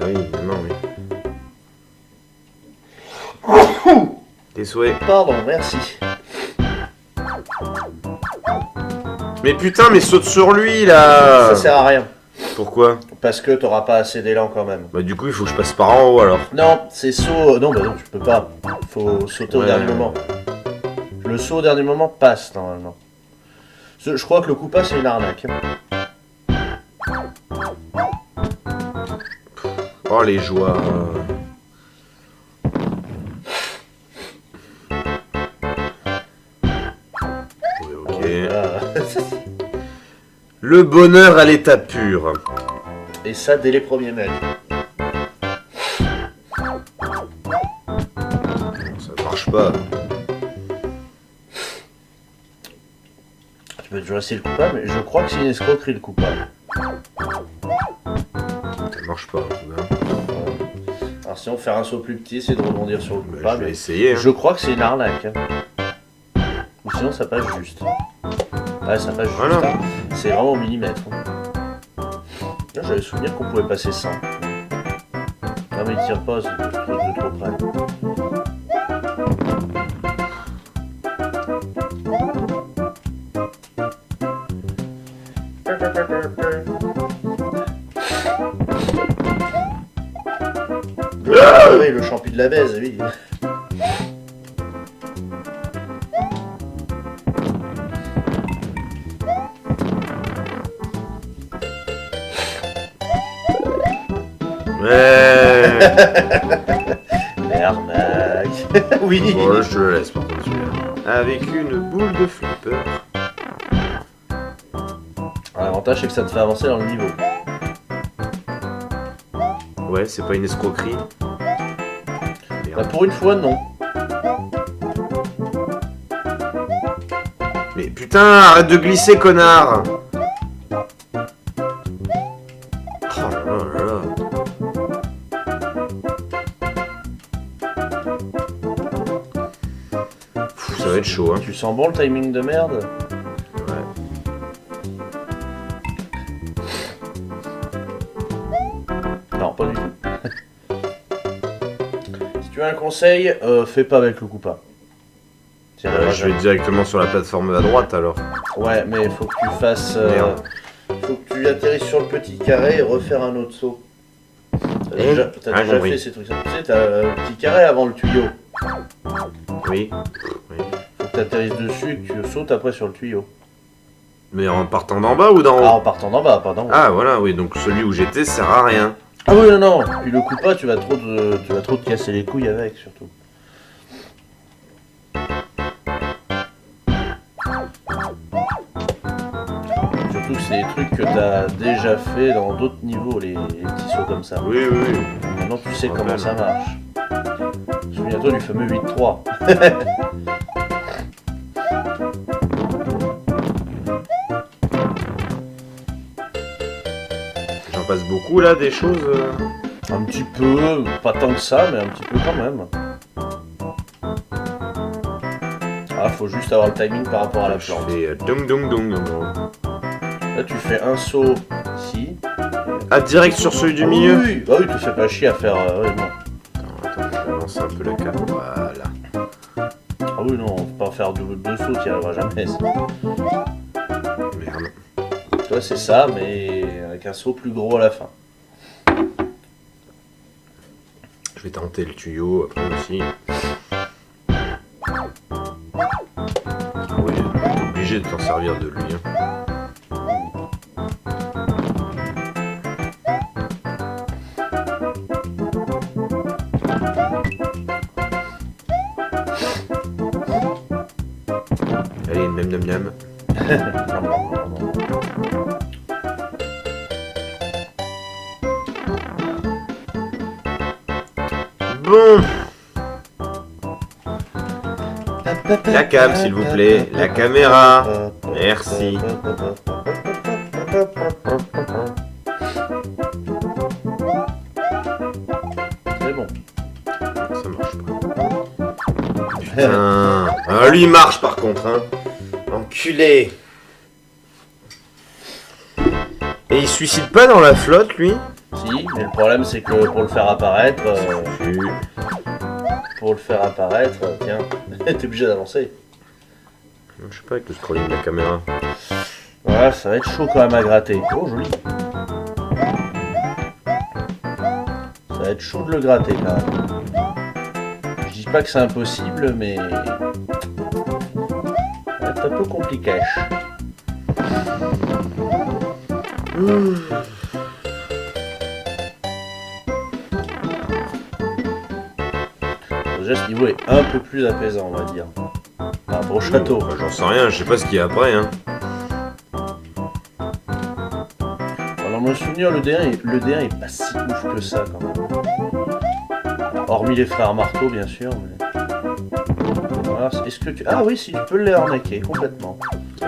oui, évidemment, oui. Tes souhaits. Pardon, merci. Mais putain, mais saute sur lui là. Ça sert à rien. Pourquoi? Parce que t'auras pas assez d'élan quand même. Bah du coup, il faut que je passe par en haut alors. Non, c'est saut. Non, bah non, tu peux pas. Faut sauter au Ouais. dernier moment. Le saut au dernier moment passe normalement. Je crois que le coup pas, c'est une arnaque. Oh les joies. Oui, ok. Ah. Le bonheur à l'état pur. Et ça dès les premiers mètres. marche pas. Tu peux toujours essayer le coupable, mais je crois que c'est une escroquerie le coupable. Ça marche pas. Hein. Alors sinon, faire un saut plus petit, c'est de rebondir sur le Bah, coupable. je vais essayer. Hein. Je crois que c'est une arnaque. Hein. Ou sinon, ça passe juste. Ouais, ça passe juste. Voilà. Hein. C'est vraiment au millimètre. Hein. Là, j'avais souvenir qu'on pouvait passer 100. Non, mais il tire pas, c'est de trop près. Ah oui, le champi de la baise, oui. Ouais. L'arnaque. Oui. Bon, je te le laisse par contre celui-là. Avec une boule de flipper. L'avantage, c'est que ça te fait avancer dans le niveau. Ouais, c'est pas une escroquerie. Bah, pour une fois, non. Mais putain, arrête de glisser, connard! Oh là là là là. Pff, ça va être chaud, hein. Tu sens bon le timing de merde? Ouais. Non, pas du tout. Si tu as un conseil, fais pas avec le coupable. T'y arriveras Je vais jamais. directement sur la plateforme à droite alors. Ouais, mais il faut que tu fasses. Merde. Faut que tu atterrisses sur le petit carré et refaire un autre saut. T'as Eh, déjà, ah, déjà compris. fait ces trucs. Tu sais, t'as un petit carré avant le tuyau. Oui. Faut que tu atterrisses dessus et que tu sautes après sur le tuyau. Mais en partant d'en bas ou d'en Ah, en haut? partant d'en bas, pas d'en haut. Ah voilà, oui, donc celui où j'étais sert à rien. Ah oui, non, non. Puis le coup pas, tu vas trop te casser les couilles avec, surtout. Surtout que c'est des trucs que t'as déjà fait dans d'autres niveaux, les petits sauts comme ça. Oui, oui, oui. Maintenant, tu sais Ouais, comment ben. ça marche. Souviens-toi du fameux 8-3. J'en passe beaucoup là, des choses. Un petit peu, pas tant que ça, mais un petit peu quand même. Ah, faut juste avoir le timing par rapport à la Je plante. fais dong dong dong dong. Là, tu fais un saut ici. Ah, direct sur celui du Ah milieu? Oui, bah oui, te fais pas chier à faire. Ouais, non. Attends, j'avance un peu la carte. Voilà. Ah oui, non, on peut pas faire deux sauts, t'y arriveras jamais. Ça. Merde. Toi, c'est ça, mais avec un saut plus gros à la fin. Je vais tenter le tuyau après aussi. Ah oui, t'es obligé de t'en servir de lui. Hein. Allez, miam miam miam. Non, non, non, non. Bon. La cam, s'il vous plaît. La caméra. Merci. C'est bon. Ça marche pas. Putain. Ah, lui, il marche par contre. Hein. Enculé. Et il se suicide pas dans la flotte, lui? Si, mais le problème c'est que pour le faire apparaître, tiens, t'es obligé d'avancer. Je sais pas avec le scrolling de la caméra. Voilà, ça va être chaud quand même à gratter. Oh, joli. Ça va être chaud de le gratter quand même. Je dis pas que c'est impossible, mais ça va être un peu compliqué. Déjà, ce niveau est un peu plus apaisant, on va dire. Par rapport au château. Enfin, j'en sais rien, je sais pas ce qu'il y a après. Hein. Alors, mon souvenir, le D1 est pas si ouf que ça quand même. Hormis les frères Marteau, bien sûr. Mais... Alors, est-ce que tu... Ah oui, si, tu peux l'arnaquer complètement. Et...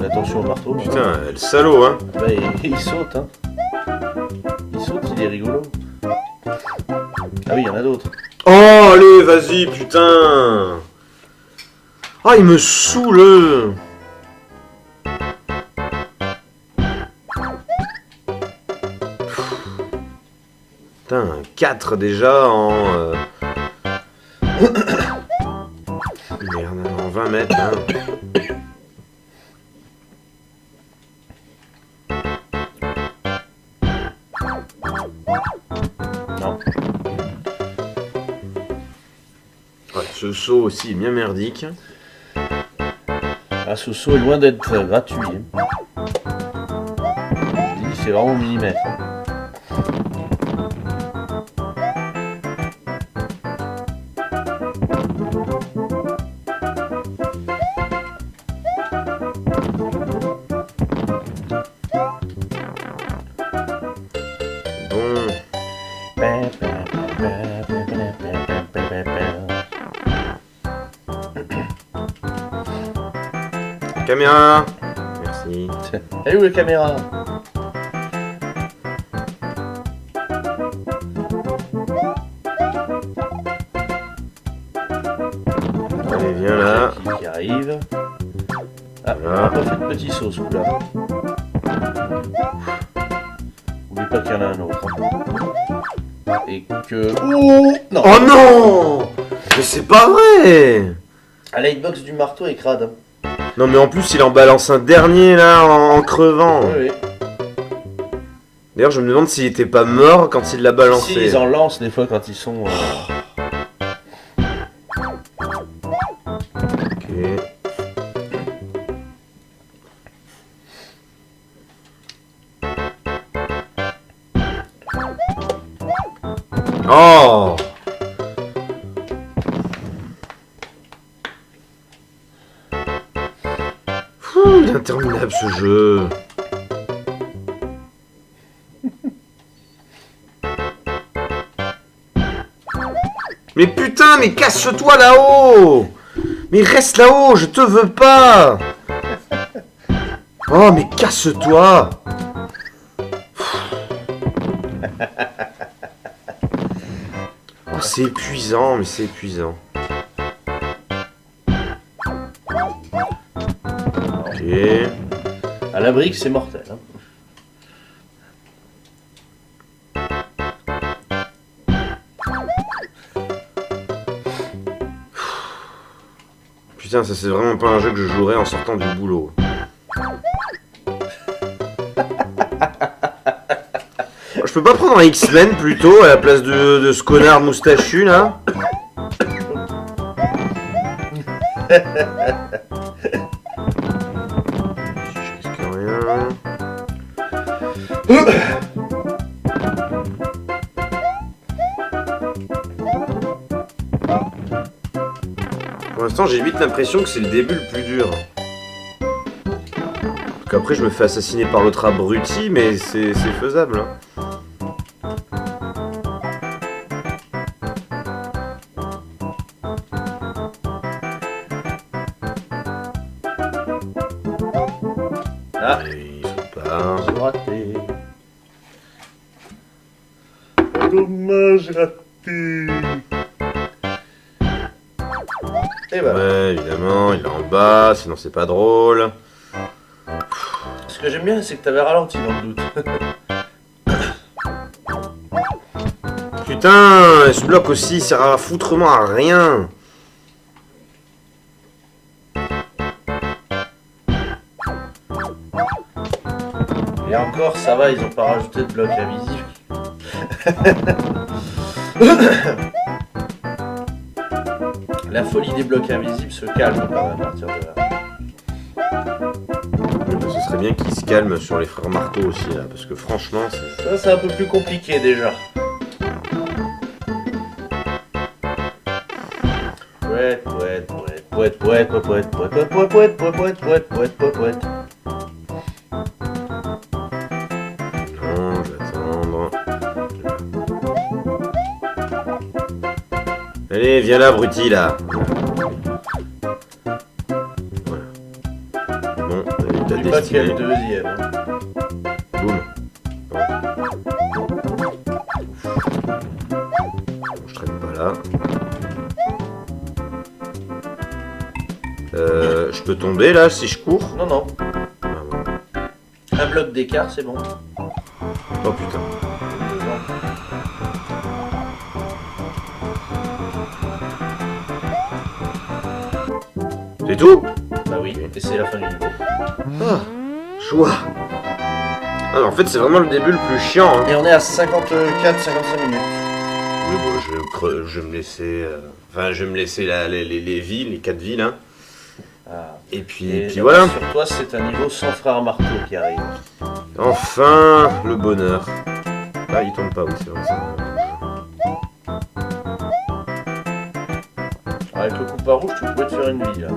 Attention au marteau. Putain, le salaud, hein. Bah, il saute, hein. Il saute, il est rigolo. Ah oui, il y en a d'autres. Oh, allez, vas-y, putain. Ah, il me saoule. Putain, 4 déjà en... Merde, en 20 mètres, hein. Non. Ouais, ce saut aussi est bien merdique. Ah, ce saut est loin d'être gratuit. Hein. C'est vraiment au millimètre. Hein. Caméra. Merci. Elle est où la caméra? Allez, viens là. Qui arrive. Ah, Voilà. on n'a pas fait de petit saut ce coup-là. Oublie pas qu'il y en a un autre. Hein. Et que... Oh non. Oh non. Mais c'est pas vrai. Ah, la hitbox du marteau est crade. Hein. Non mais en plus il en balance un dernier là en crevant. Oui, oui. D'ailleurs je me demande s'il était pas mort quand il l'a balancé. Si, ils en lancent des fois quand ils sont... Ok. Oh. Il est interminable ce jeu. Mais putain, mais casse-toi là-haut. Mais reste là-haut, je te veux pas. Oh, mais casse-toi. Oh, c'est épuisant, mais c'est épuisant. Ok. À la brique, c'est mortel. Hein. Putain, ça c'est vraiment pas un jeu que je jouerais en sortant du boulot. Je peux pas prendre un X-Men plutôt à la place de ce connard moustachu là? Je risque rien. Pour l'instant, j'ai vite l'impression que c'est le début le plus dur. Parce qu'après, je me fais assassiner par l'autre abruti, mais c'est faisable. Hein. Ah, Allez, il faut pas. j'ai raté. Dommage raté. Et bah. Ouais, évidemment, il est en bas, sinon c'est pas drôle. Ce que j'aime bien, c'est que t'avais ralenti dans le doute. Putain, ce bloc aussi, il sert à foutrement à rien. Et encore, ça va, ils ont pas rajouté de bloc invisible. La folie des blocs invisibles se calme quand même à partir de là. Ce serait bien qu'il se calme sur les frères marteau aussi là, parce que franchement, c'est... Ça, c'est un peu plus compliqué déjà. Poète, poète, poète, poète, poète, poète, poète, poète, poète, poète, poète, poète, poète, poète. Non, je vais attendre. Allez, viens là, abruti là. pas prédestiné. quel deuxième. Hein. Boum. Bon, je traîne pas là. Je peux tomber là si je cours? Non, non. Ah, bon. Un bloc d'écart, c'est bon. Oh putain. C'est tout? Bah oui, et c'est la fin du niveau. Ah, joie. Ah, mais en fait, c'est vraiment le début le plus chiant. Hein. Et on est à 54-55 minutes. Oui, bon, je vais me laisser. Enfin, je vais me laisser les villes, les 4 villes. Hein. Ah. Et puis Et voilà. Sur toi, c'est un niveau sans frère marteau qui arrive. Enfin, le bonheur. Ah, il tombe pas, oui, c'est vrai. Avec le coup par rouge, tu pouvais te faire une vie là.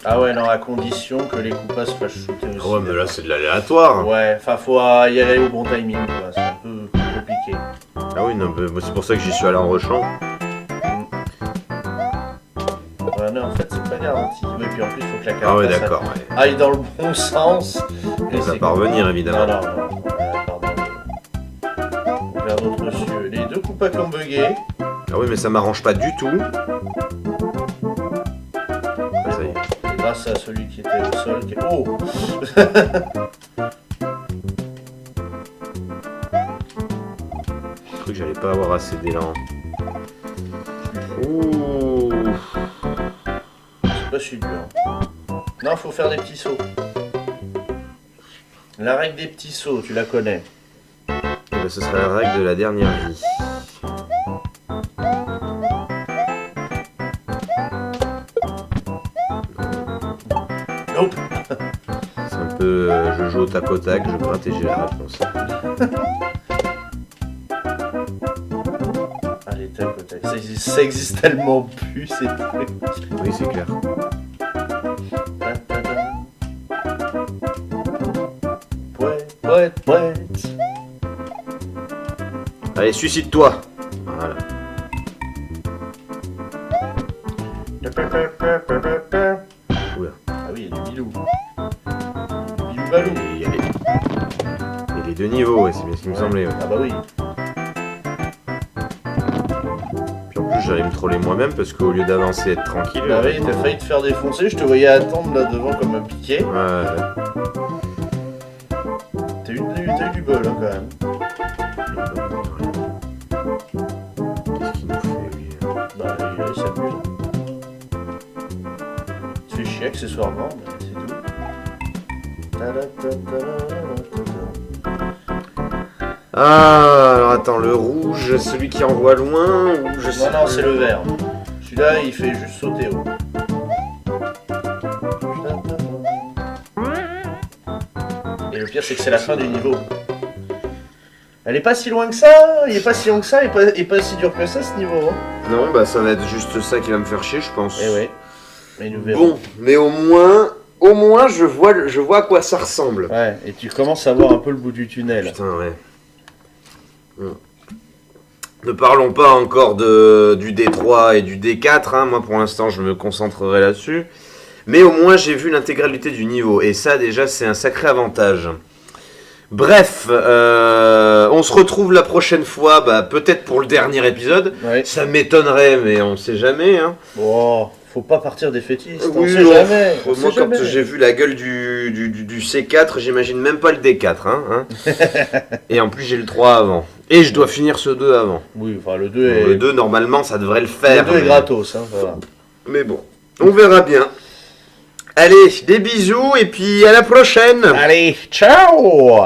Ah ouais, non, à condition que les coupas se fassent shooter aussi. Ah ouais, mais là, c'est de l'aléatoire. Ouais, enfin, faut y aller au bon timing, quoi. C'est un peu compliqué. Ah oui, non, mais c'est pour ça que j'y suis allé en rushant. Ouais, non, en fait, c'est pas garanti. Oui, puis en plus, il faut que la carte Ah ouais, d'accord. Ouais. aille dans le bon sens. Il va pas revenir, évidemment. Non, non, non. Pardon. Vers d'autres cieux. Les deux coupas qui ont bugué. Ah oui, mais ça m'arrange pas du tout. Ah, ça y est. Grâce à celui qui était au sol. Oh J'ai cru que j'allais pas avoir assez d'élan. Ouh. C'est pas si dur. Non, faut faire des petits sauts. La règle des petits sauts, tu la connais. Eh ben, ce sera la règle de la dernière vie. Nope. C'est un peu... je joue au tac au tac, je gratte et j'ai la réponse. Allez, tac au tac. Ça existe tellement plus, ces trucs. Oui, c'est clair. Poète. Allez, suicide-toi. Voilà. Oula. Ah oui, il y a du bilou. Bilou balou. Et il y a les deux niveaux, ouais, c'est bien ce qui me semblait. Ouais. Ah bah oui. Puis en plus, j'allais me troller moi-même parce qu'au lieu d'avancer et être tranquille. Bah oui, t'as failli te faire défoncer, je te voyais attendre là devant comme un piquet. Ouais. T'as eu du bol hein, quand même. Qu'est-ce qu'il nous fait, lui? Bah il s'amuse. Tu fais chier accessoirement, mais c'est tout. Ah, alors attends, le rouge, celui qui envoie loin ou je sais Non, c'est le vert. Celui-là, il fait juste sauter haut. Et le pire, c'est que c'est la fin du niveau. Elle est pas si loin que ça, il est pas si long que ça, et pas si dur que ça ce niveau. Hein. Non, bah ça va être juste ça qui va me faire chier, je pense. Eh ouais. Mais nous verrons. Bon, mais au moins je vois à quoi ça ressemble. Ouais, et tu commences à voir un peu le bout du tunnel. Putain, ouais. Ne parlons pas encore du D3 et du D4, hein. Moi pour l'instant je me concentrerai là-dessus. Mais au moins j'ai vu l'intégralité du niveau, et ça déjà c'est un sacré avantage. Bref, on se retrouve la prochaine fois, bah, peut-être pour le dernier épisode. Ouais. Ça m'étonnerait, mais on sait jamais. Hein. Oh, faut pas partir défaitiste, on Oui, sait non. jamais. On Moi, sait quand jamais. j'ai vu la gueule du C4, j'imagine même pas le D4. Hein. Et en plus, j'ai le 3 avant. Et je dois finir ce 2 avant. Oui, enfin le 2 est... Le 2, normalement, ça devrait le faire. Le 2 est mais- gratos, hein, voilà. Mais bon, on verra bien. Allez, des bisous et puis à la prochaine. Allez, ciao!